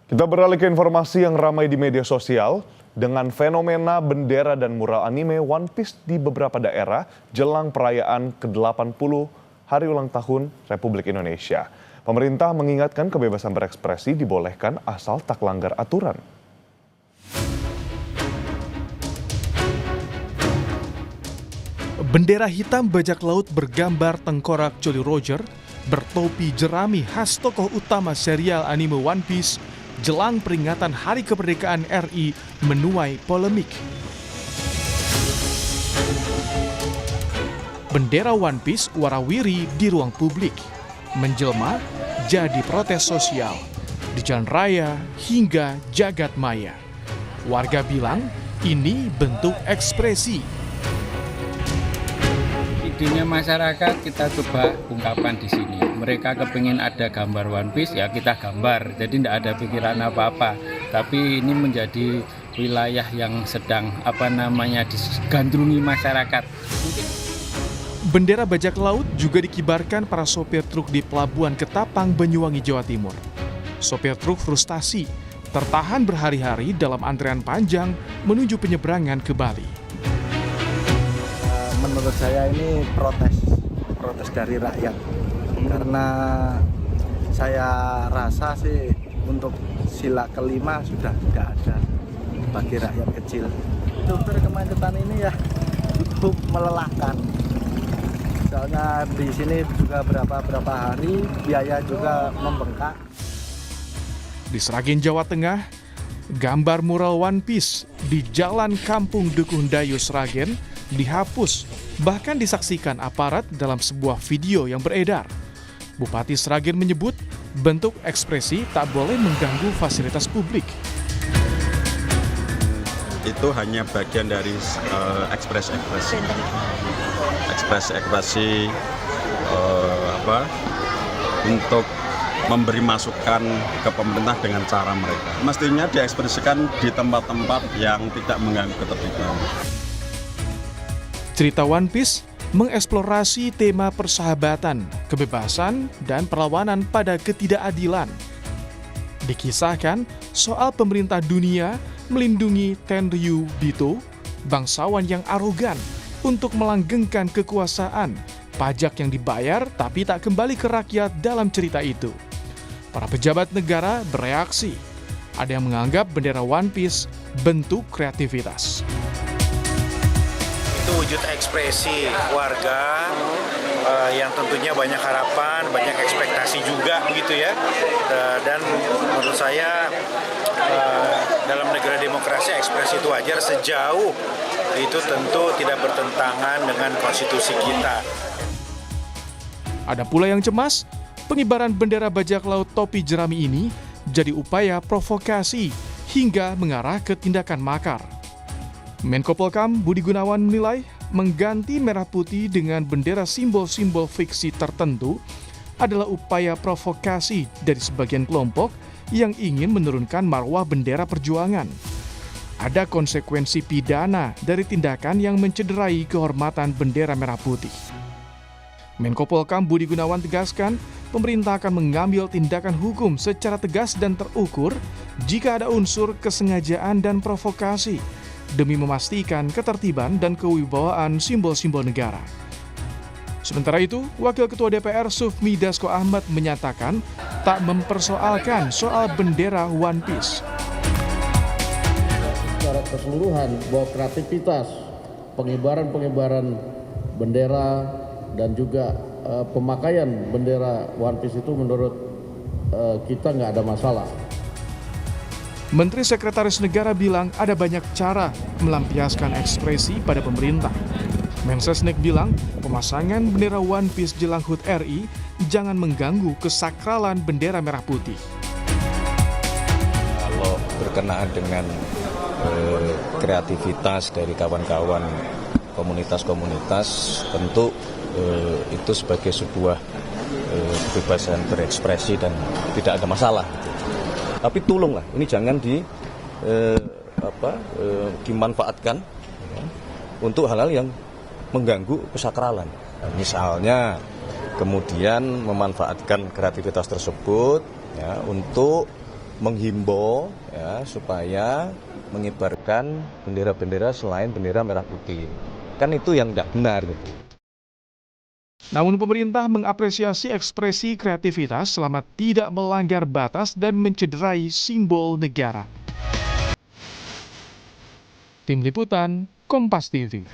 Kita beralih ke informasi yang ramai di media sosial dengan fenomena bendera dan mural anime One Piece di beberapa daerah jelang perayaan ke-80 Hari Ulang Tahun Republik Indonesia. Pemerintah mengingatkan kebebasan berekspresi dibolehkan asal tak langgar aturan. Bendera hitam bajak laut bergambar tengkorak Jolly Roger bertopi jerami khas tokoh utama serial anime One Piece jelang peringatan Hari Kemerdekaan RI menuai polemik. Bendera One Piece warawiri di ruang publik, menjelma jadi protes sosial di jalan raya hingga jagat maya. Warga bilang ini bentuk ekspresi. Idenya masyarakat kita coba ungkapkan di sini. Mereka kepingin ada gambar One Piece, ya kita gambar. Jadi tidak ada pikiran apa-apa. Tapi ini menjadi wilayah yang sedang digandrungi masyarakat. Bendera bajak laut juga dikibarkan para sopir truk di Pelabuhan Ketapang, Banyuwangi, Jawa Timur. Sopir truk frustasi, tertahan berhari-hari dalam antrean panjang menuju penyeberangan ke Bali. Menurut saya ini protes dari rakyat, karena saya rasa sih untuk sila kelima sudah tidak ada bagi rakyat kecil. Sopir kemacetan ini ya cukup melelahkan. Soalnya di sini juga berapa hari biaya juga membengkak. Di Sragen, Jawa Tengah, gambar mural One Piece di Jalan Kampung Dukuh Dayu Sragen dihapus, bahkan disaksikan aparat dalam sebuah video yang beredar. Bupati Sragen menyebut bentuk ekspresi tak boleh mengganggu fasilitas publik. Itu hanya bagian dari ekspresi untuk memberi masukan ke pemerintah dengan cara mereka. Mestinya diekspresikan di tempat-tempat yang tidak mengganggu ketertiban. Cerita One Piece mengeksplorasi tema persahabatan, kebebasan, dan perlawanan pada ketidakadilan. Dikisahkan soal pemerintah dunia melindungi Tenryubito, bangsawan yang arogan, untuk melanggengkan kekuasaan, pajak yang dibayar tapi tak kembali ke rakyat dalam cerita itu. Para pejabat negara bereaksi. Ada yang menganggap bendera One Piece bentuk kreativitas. Itu wujud ekspresi warga yang tentunya banyak harapan, banyak ekspektasi juga begitu ya. Dan menurut saya dalam negara demokrasi ekspresi itu wajar sejauh itu tentu tidak bertentangan dengan konstitusi kita. Ada pula yang cemas, pengibaran bendera bajak laut topi jerami ini jadi upaya provokasi hingga mengarah ke tindakan makar. Menko Polhukam Budi Gunawan menilai mengganti merah putih dengan bendera simbol-simbol fiksi tertentu adalah upaya provokasi dari sebagian kelompok yang ingin menurunkan marwah bendera perjuangan. Ada konsekuensi pidana dari tindakan yang mencederai kehormatan bendera merah putih. Menko Polhukam Budi Gunawan tegaskan, pemerintah akan mengambil tindakan hukum secara tegas dan terukur jika ada unsur kesengajaan dan provokasi, demi memastikan ketertiban dan kewibawaan simbol-simbol negara. Sementara itu, Wakil Ketua DPR Sufmi Dasko Ahmad menyatakan tak mempersoalkan soal bendera One Piece. Secara keseluruhan bahwa kreativitas pengibaran bendera dan juga pemakaian bendera One Piece itu menurut kita nggak ada masalah. Menteri Sekretaris Negara bilang ada banyak cara melampiaskan ekspresi pada pemerintah. Mensesnek bilang pemasangan bendera One Piece jelang HUT RI jangan mengganggu kesakralan bendera merah putih. Kalau berkenaan dengan kreativitas dari kawan-kawan komunitas-komunitas, tentu itu sebagai sebuah kebebasan berekspresi dan tidak ada masalah. Tapi tolonglah, ini jangan dimanfaatkan untuk hal-hal yang mengganggu kesakralan. Misalnya kemudian memanfaatkan kreativitas tersebut ya, untuk menghimbau ya supaya mengibarkan bendera-bendera selain bendera merah putih. Kan itu yang tidak benar gitu. Namun pemerintah mengapresiasi ekspresi kreativitas selama tidak melanggar batas dan mencederai simbol negara. Tim Liputan, Kompas TV.